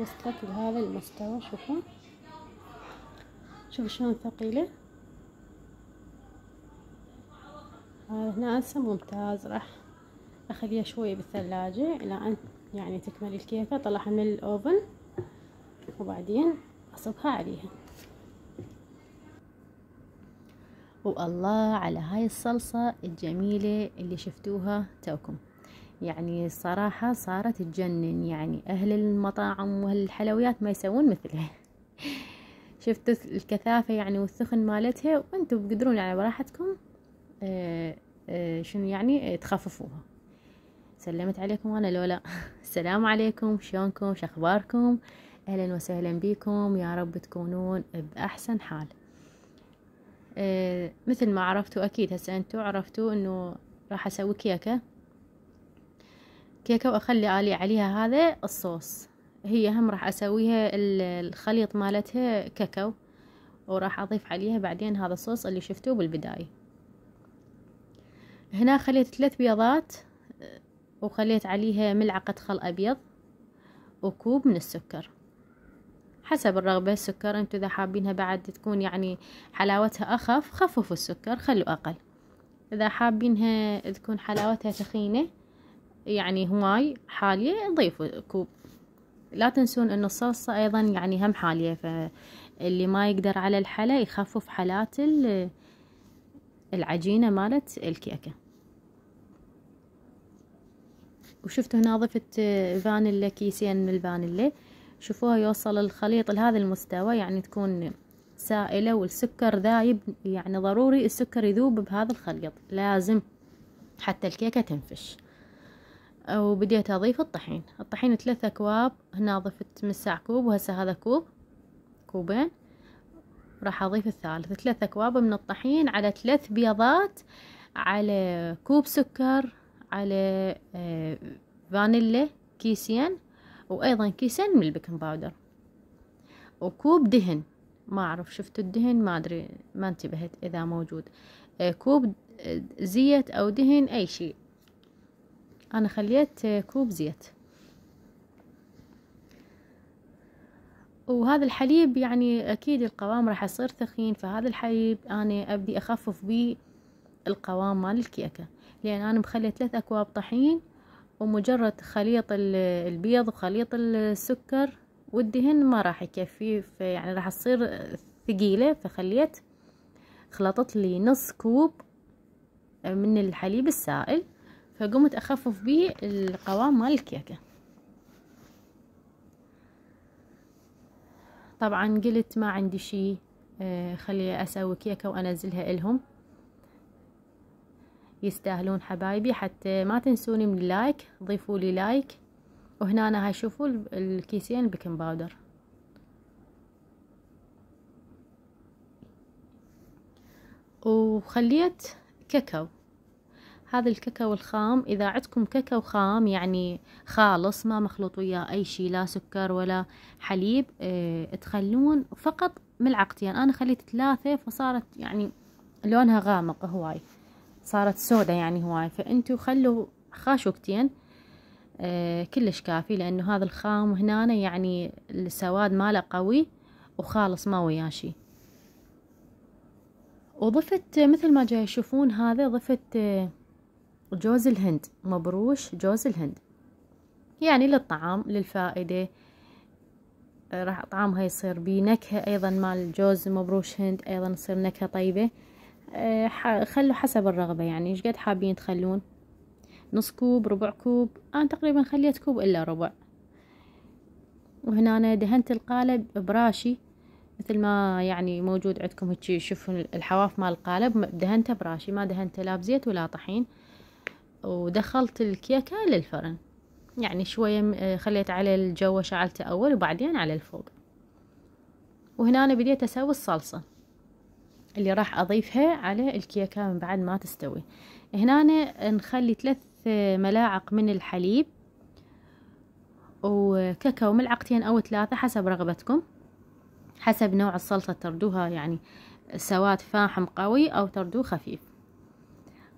وصلت لهذا المستوى. شوفوا شلون ثقيلة. هذا هنا هسه ممتاز. راح اخليها شوية بالثلاجة الى ان يعني تكمل الكيكة. طلعها من الاوفن وبعدين اصبها عليها. والله على هاي الصلصة الجميلة اللي شفتوها توكم، يعني الصراحة صارت تجنن. يعني اهل المطاعم والحلويات ما يسوون مثلها. شفتوا الكثافة يعني والثخن مالتها، وانتم بتقدرون يعني براحتكم شنو يعني تخففوها. سلمت عليكم انا لولا. السلام عليكم، شلونكم، شخباركم؟ اهلا وسهلا بكم، يا رب تكونون باحسن حال. مثل ما عرفتوا اكيد هسه انتوا عرفتوا انه راح اسوي كيكة واخلي عليها هذا الصوص. هي هم راح اسويها الخليط مالتها كاكاو، وراح اضيف عليها بعدين هذا الصوص اللي شفتوه بالبداية. هنا خليت 3 بيضات، وخليت عليها ملعقة خل ابيض وكوب من السكر حسب الرغبة. السكر انتو اذا حابينها بعد تكون يعني حلاوتها اخف خففوا السكر خلوا اقل. اذا حابينها تكون حلاوتها تخينة يعني هواي حالية ضيفوا كوب. لا تنسون ان الصلصة ايضا يعني هم حالية، فاللي ما يقدر على الحلا يخفف حالات العجينة مالت الكيكة. وشفتوا هنا ضفت فانيلا، كيسين من الفانيلا. شوفوها يوصل الخليط لهذا المستوى، يعني تكون سائلة والسكر ذايب. يعني ضروري السكر يذوب بهذا الخليط، لازم حتى الكيكة تنفش. وبديت اضيف الطحين 3 اكواب. هنا ضفت مساع كوب، وهسه هذا كوبين. راح اضيف الثالث 3 اكواب من الطحين على 3 بيضات على كوب سكر على فانيلا كيسين، وايضا كيسين من البيكنج باودر، وكوب دهن. ما اعرف شفتوا الدهن، ما ادري ما انتبهت اذا موجود. كوب زيت او دهن اي شيء. انا خليت كوب زيت. وهذا الحليب يعني اكيد القوام راح يصير ثخين، فهذا الحليب انا ابدي اخفف بيه القوام مال الكيكة، لان انا مخليت 3 اكواب طحين، ومجرد خليط البيض وخليط السكر والدهن ما راح يكفي، يعني راح تصير ثقيلة. فخليت خلطت لي نص كوب من الحليب السائل، فقمت اخفف به القوام مال الكيكة. طبعا قلت ما عندي شي، خلي اسوي كيكة وانزلها لهم. يستاهلون حبايبي. حتى ما تنسوني من اللايك، ضيفوا لي لايك. وهنا انا هشوفوا الكيسين البيكنج باودر. وخليت كاكاو. هذا الكاكاو الخام، اذا عندكم كاكاو خام يعني خالص ما مخلوط وياه اي شيء، لا سكر ولا حليب، تخلون فقط ملعقتين. انا خليت 3 فصارت يعني لونها غامق هواي، صارت سودة يعني هواي. فانتوا خلوا خاشوقتين كلش كافي، لانه هذا الخام هنا يعني السواد ماله قوي وخالص ما وياه شي. وضفت مثل ما جاي تشوفون هذا، ضفت جوز الهند مبروش. جوز الهند يعني للطعام للفائدة، راح طعامها يصير بنكهة ايضا مال جوز مبروش هند، ايضا تصير نكهة طيبة. خلوا حسب الرغبة، يعني ايش قد حابين تخلون، نص كوب، ربع كوب. انا تقريبا خليت كوب الا ربع. وهنا أنا دهنت القالب براشي مثل ما يعني موجود عندكم هيك. شوفوا الحواف مال القالب دهنته براشي، ما دهنته لا بزيت ولا طحين. ودخلت الكيكة للفرن، يعني شوية خليت على الجو شعلته اول وبعدين على الفوق. وهنا أنا بديت اسوي الصلصة اللي راح اضيفها على الكيكة من بعد ما تستوي. هنا أنا نخلي 3 ملاعق من الحليب، وكاكاو ملعقتين او 3 حسب رغبتكم، حسب نوع الصلصة تردوها يعني سواد فاحم قوي او تردوه خفيف.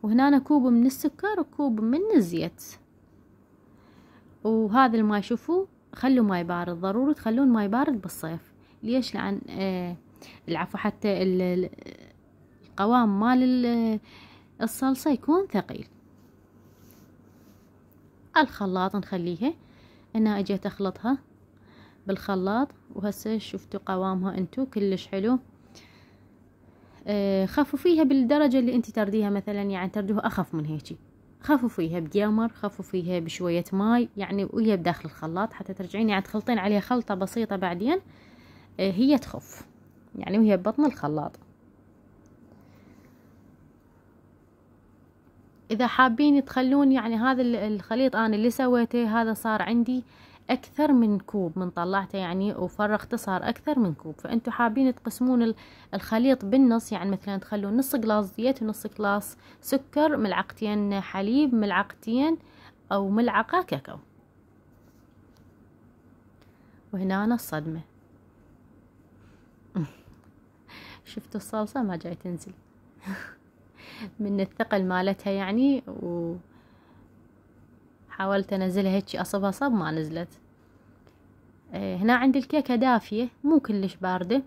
وهنا أنا كوب من السكر وكوب من الزيت. وهذا الماء شوفوا خلوا ماي بارد، ضروري تخلون ماي بارد بالصيف. ليش؟ لأن العفو حتى القوام مال الصلصة يكون ثقيل. الخلاط نخليها. هنا اجيت اخلطها بالخلاط، وهسه شفتوا قوامها انتو كلش حلو. خففيها بالدرجة اللي انتي ترديها، مثلا يعني تردوها اخف من هيجي، خففيها بجمر، خففيها بشوية ماي يعني وهي بداخل الخلاط، حتى ترجعين يعني تخلطين عليها خلطة بسيطة بعدين هي تخف يعني وهي ببطن الخلاط. اذا حابين تخلون يعني هذا الخليط انا اللي سويته هذا صار عندي اكثر من كوب من طلعته يعني وفرغته صار اكثر من كوب، فانتوا حابين تقسمون الخليط بالنص، يعني مثلا تخلون نص جلاس زيت ونص جلاس سكر، ملعقتين حليب، ملعقتين او ملعقة كاكاو. وهنا أنا الصدمة شفتوا الصلصة ما جاي تنزل من الثقل مالتها يعني، وحاولت انزلها هيك اصبها صب ما نزلت. هنا عندي الكيكة دافية مو كلش باردة،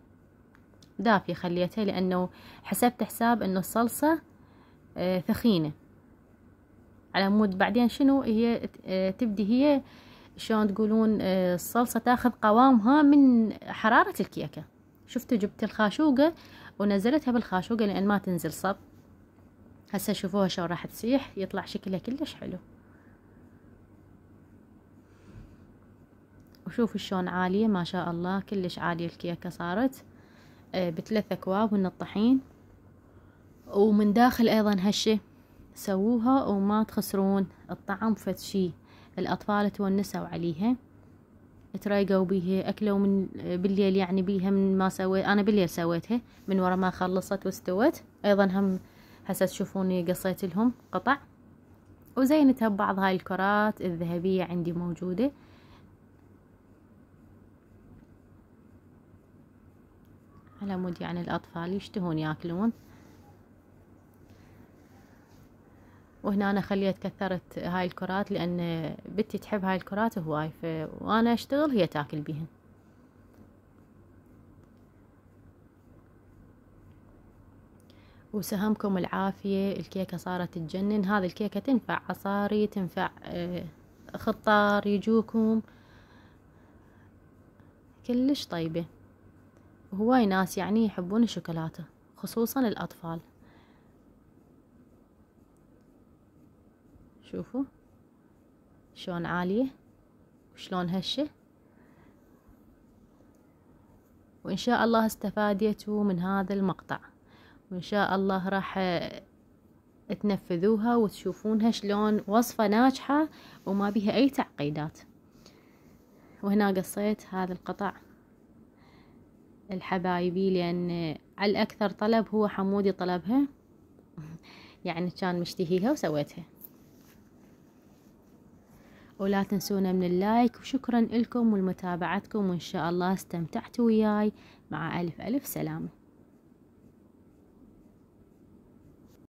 دافية خليتها لانه حسبت حساب انه الصلصة ثخينة، على مود بعدين شنو هي تبدي هي شلون تقولون الصلصة تاخذ قوامها من حرارة الكيكة. شفتوا جبت الخاشوقة ونزلتها بالخاشوقة لان ما تنزل صب. هسه شوفوها شلون راح تسيح، يطلع شكلها كلش حلو. وشوفوا شلون عالية ما شاء الله، كلش عالية الكيكة صارت ب3 أكواب من الطحين. ومن داخل ايضا هشة سووها وما تخسرون الطعم، فد شي الاطفال تونسوا عليها، تريقوا بيها، اكلوا من بالليل يعني بيها. من ما سويت انا بالليل سويتها من ورا ما خلصت واستوت. ايضا هم هسه تشوفوني قصيت لهم قطع وزينتها ببعض هاي الكرات الذهبية عندي موجودة. على مود يعني الاطفال يشتهون ياكلون. وهنا انا خليت كثرت هاي الكرات لان بنتي تحب هاي الكرات هواي، وانا اشتغل هي تاكل بيهن. وسهمكم العافية، الكيكة صارت تجنن. هذه الكيكة تنفع عصاري، تنفع خطار يجوكم، كلش طيبة. وهواي ناس يعني يحبون الشوكولاتة خصوصا الأطفال. شوفوا شلون عالية وشلون هشة. وإن شاء الله استفاديتوا من هذا المقطع، وإن شاء الله راح تنفذوها وتشوفونها شلون وصفة ناجحة وما بيها أي تعقيدات. وهنا قصيت هذا القطع الحبايبي لأن على الأكثر طلب هو حمودي طلبها يعني كان مشتهيها وسويتها. ولا تنسونا من اللايك، وشكرا لكم ولمتابعتكم، وإن شاء الله استمتعتوا وياي. مع ألف ألف سلامة.